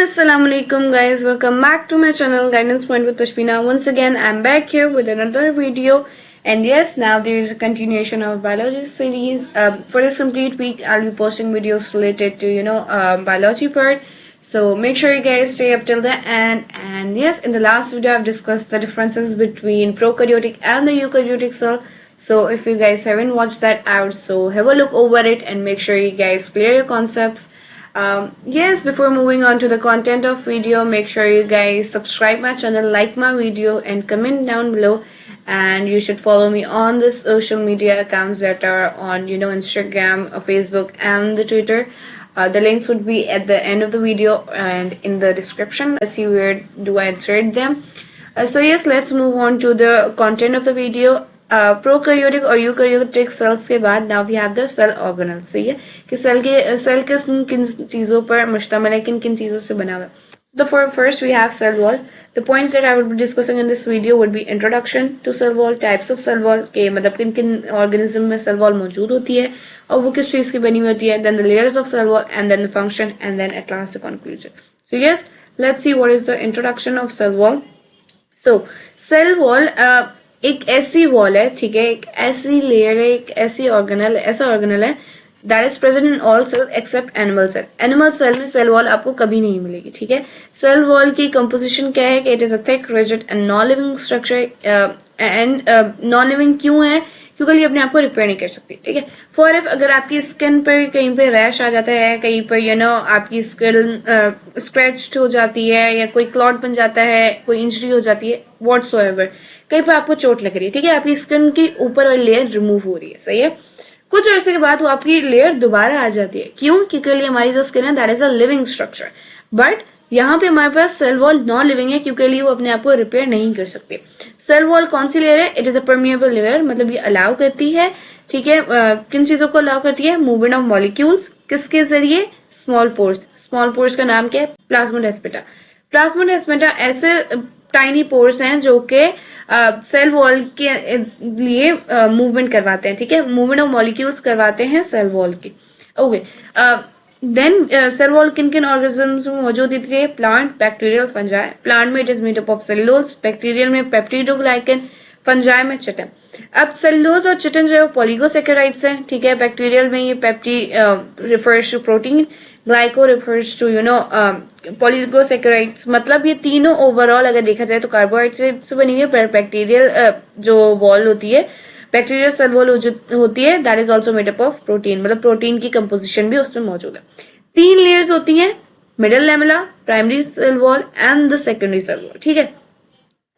Assalamualaikum guys, welcome back to my channel Guidance Point with Pashmina. Once again I'm back here with another video, and yes, now there is a continuation of biology series. For this complete week I'll be posting videos related to biology part, so make sure you guys stay up till the end. And yes, in the last video I've discussed the differences between prokaryotic and the eukaryotic cell. So if you guys haven't watched that out, so have a look over it and make sure you guys clear your concepts. Yes, before moving on to the content of video, make sure you guys subscribe my channel, like my video and comment down below. And you should follow me on the social media accounts that are on Instagram, Facebook and the Twitter. The links would be at the end of the video and in the description. Let's see where do I insert them. So yes, let's move on to the content of the video. Prokaryotic और eukaryotic cells के बाद now we have the cell organelle. सही है कि cell के किन चीजों पर मुश्तमिल है, किन किन चीजों से बना हुआ है. The first we have cell wall. The points that I would be discussing in this video would be introduction to cell wall, types of cell wall के मतलब किन किन ऑर्गेनिज्म में सेल वॉल मौजूद होती है और वो किस चीज की बनी हुई होती है, then the layers of cell wall and then the function and then at last the conclusion. So yes, let's see what is the introduction of cell wall. So cell wall एक ऐसी वॉल है, ठीक है, एक ऐसी layer है, एक ऐसी ऑर्गेनल, ऐसा ऑर्गेनल है that is present in all cell except animal cell. Animal cell में सेल वॉल आपको कभी नहीं मिलेगी. ठीक है, सेल वॉल की कंपोजिशन क्या है कि it is a thick rigid and non living structure. And non living क्यों है? क्योंकि ये अपने आप को रिपेयर नहीं कर सकती. ठीक है, फॉर इफ अगर आपकी स्किन पर कहीं पे रैश आ जाता है, कहीं पर आपकी स्किन स्क्रैच्ड हो जाती है या कोई क्लॉट बन जाता है, कोई इंजरी हो जाती है, व्हाटसोएवर, कहीं पर आपको चोट लग रही है, ठीक है, आपकी स्किन की ऊपर वाली लेयर रिमूव हो रही है. सही है, कुछ अर्से के बाद वो आपकी लेयर दोबारा आ जाती है. क्यों? क्योंकि हमारी जो स्किन है that is a living structure, but यहाँ पे हमारे पास सेल वॉल नॉन लिविंग है क्योंकि वो अपने आप को रिपेयर नहीं कर सकते. सेल वॉल कौन सी लेयर है? It is a permeable layer, मतलब ये अलाउ करती है, ठीक है, किन चीजों को अलाउ करती है? Movement of molecules. किसके जरिए? Small pores. स्मॉल पोर्स का नाम क्या है? प्लाज्मोडेस्माटा. प्लाज्मोडेस्माटा ऐसे टाइनी पोर्स हैं जो कि सेल वॉल के लिए मूवमेंट करवाते हैं. ठीक है, मूवमेंट ऑफ मॉलिक्यूल्स करवाते हैं सेल वॉल की. ओके, देन सेल वॉल किन किन ऑर्गेनिज्म्स में मौजूद होती है? Plant, bacterial, fungi. प्लांट में it is made up of cellulose, bacterial में पेप्टिडोग्लाइकन, फंजाई में चिटिन. अब सेलुलोज और चिटिन जो है पॉलीगोसैकेराइड्स हैं. ठीक है, बैक्टीरियल में ये pepti refers to protein, glyco refers to polysaccharides. मतलब ये तीनों ओवरऑल अगर देखा जाए तो कार्बोहाइड्रेट से बनी हुई है. पर बैक्टीरियल जो वॉल होती है, बैक्टीरियल सेल वॉल होती है, that is also made up of protein, मतलब प्रोटीन की कंपोजिशन भी उसमें मौजूद है. 3 लेयर्स होती हैं, middle lamella, primary cell wall and the secondary cell wall. ठीक है,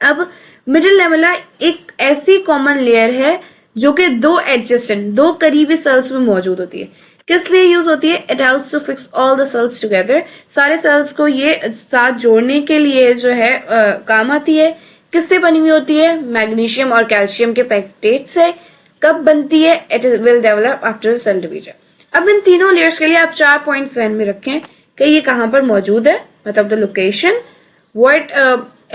अब मिडिल लेमेला एक ऐसी कॉमन लेयर है जो कि दो एडजेसेंट, दो करीबी सेल्स में मौजूद होती है. किस लिए यूज होती है? It helps to fix all the cells together. सारे सेल्स को ये साथ जोड़ने के लिए जो है काम आती है. किससे बनी हुई होती है? मैग्नीशियम और कैल्शियम के पेक्टेट से. कब बनती है? It will develop after sale division. अब इन तीनों लेयर्स के लिए आप 4 पॉइंट्स ध्यान में रखें कि ये कहाँ पर मौजूद है, मतलब the location, what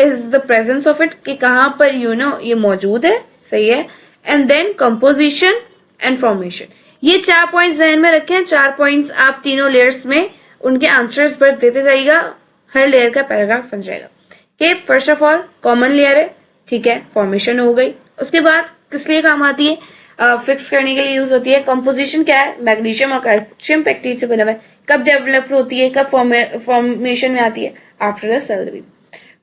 is the presence of it, कि कहाँ पर ये मौजूद है. सही है, and then composition and formation. ये 4 पॉइंट्स ध्यान में रखें. 4 पॉइंट्स आप तीनों लेयर्स में उनके आंसर्स पर देते जाइएगा, हर लेयर का पैराग्राफ बन जाएगा. कि first of all common layer है, ठीक है, फॉर्मेशन हो गई. उसके बाद किस लिए काम आती है? फिक्स करने के लिए यूज होती है. कंपोजिशन क्या है? मैग्नीशियम और कैल्शियम पेक्टेट से बना हुआ है. कब डेवलप होती है, कब फॉर्मेशन में आती है? After the cell division.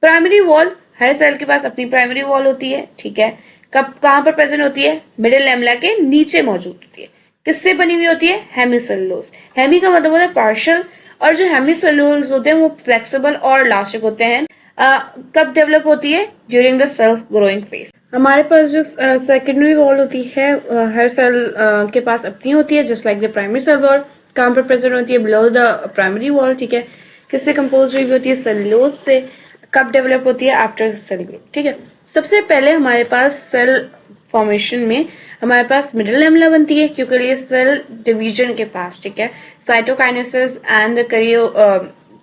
Primary wall, हर सेल के पास अपनी प्राइमरी वॉल होती है. ठीक है, कब कहाँ पर प्रेजेंट होती है? मिडिल लेमेला के नीचे मौजूद होती है. किससे बनी हुई होती है? हेमीसेलुलोज. हेमी का मतलब होता है पार्शियल, और जो हेमीसेलुलोज होते हैं वो फ्लेक्सिबल और इलास्टिक होते हैं. कब डेवलप होती है? During the self growing phase. हमारे पास जो सेकेंडरी वॉल होती है, हर सेल के पास अपनी होती है, just like the primary cell wall. कहाँ पर प्रेजेंट होती है? Below the primary wall. ठीक है, किससे कंपोज हुई होती है? सेलुलोज से. कब डेवलप होती है? After sale growth. ठीक है, सबसे पहले हमारे पास सेल फॉर्मेशन में हमारे पास मिडिल लेमेला बनती है क्योंकि ये सेल डिवीजन के पास, ठीक है, साइटोकाइनेसिस एंड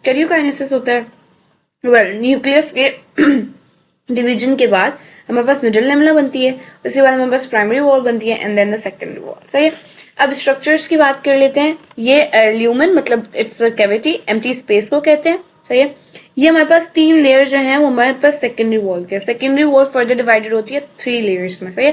कैरियोकाइनेसिस होता है. वेल, न्यूक्लियस के डिवीजन के बाद हमारे पास मिडिल लेमेला बनती है. उसके बाद हमारे पास प्राइमरी वॉल बनती है and then the secondary wall. सही है, अब स्ट्रक्चर्स की बात कर लेते हैं. ये ल्यूमेन मतलब इट्स कैविटी, एम्प्टी स्पेस को कहते हैं. सही है। ये हमारे पास 3 लेयर जो हैं वो हमारे पास सेकेंडरी वॉल के, सेकेंडरी वॉल फर्दर डिवाइडेड होती है 3 लेयर्स में। सही है,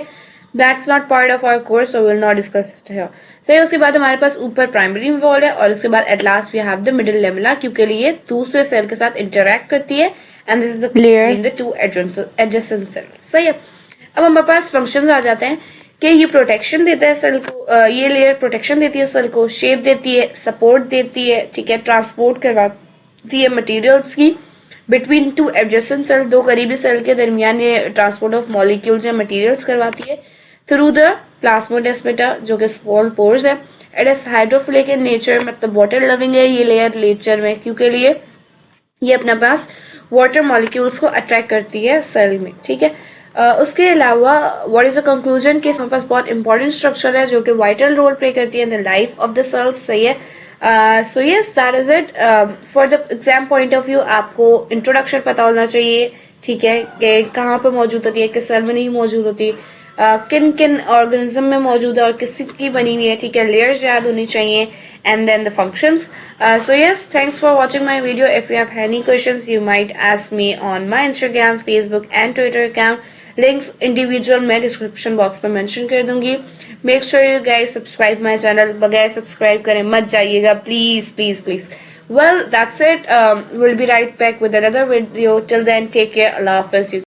that's not part of our course, so will not discuss it here. सही है, उसके बाद हमारे पास ऊपर प्राइमरी वॉल है और उसके बाद at last we have the middle lamella, क्योंकि ये दूसरे सेल के साथ इंटरैक्ट करती है and this is the layer between the two adjacent cell. सही है, अब हमारे पास फंक्शंस आ जाते हैं कि ये प्रोटेक्शन देता है सेल को, ये लेयर प्रोटेक्शन देती है सेल को, शेप देती है, सपोर्ट देती है, ठीक है, ट्रांसपोर्ट करवाती है मटेरियल्स की बिटवीन टू एडजेसेंट सेल, दो करीबी सेल के दरमियान ये ट्रांसपोर्ट ऑफ मॉलिक्यूल्स या मटेरियल्स करवाती है थ्रू द प्लाज्मोडेस्माटा जो कि स्मॉल पोर्स है। It is hydrophilic in nature, मतलब वाटर लविंग है ये लेयर नेचर में, क्योंकि लिए ये अपने पास वाटर मॉलिक्यूल्स को अट्रैक्ट करती है सेल में। ठीक है, उसके अलावा व्हाट इज द कंक्लूजन कि हमारे पास बहुत इंपॉर्टेंट स्ट्रक्चर है जो कि वाइटल रोल प्ले करती है in the life of the cells. सही है, so yes that is it for the exam point of view. आपको इंट्रोडक्शन पता होना चाहिए, ठीक है, कि कहाँ पर मौजूद होती है, किस सेल में नहीं मौजूद होती, किन किन ऑर्गेनिज्म में मौजूद है और किस की बनी हुई है, ठीक है, लेयर्स याद होनी चाहिए and then the functions. So yes, thanks for watching my video. If you have any questions, you might ask me on my Instagram, Facebook and Twitter account. Links individual मैं description box में mention कर दूंगी. Make sure you guys subscribe my channel. बगैर subscribe करें मत जाइएगा, please, please, please. Well, that's it. We'll be right back with another video. Till then, take care. Allah Hafiz.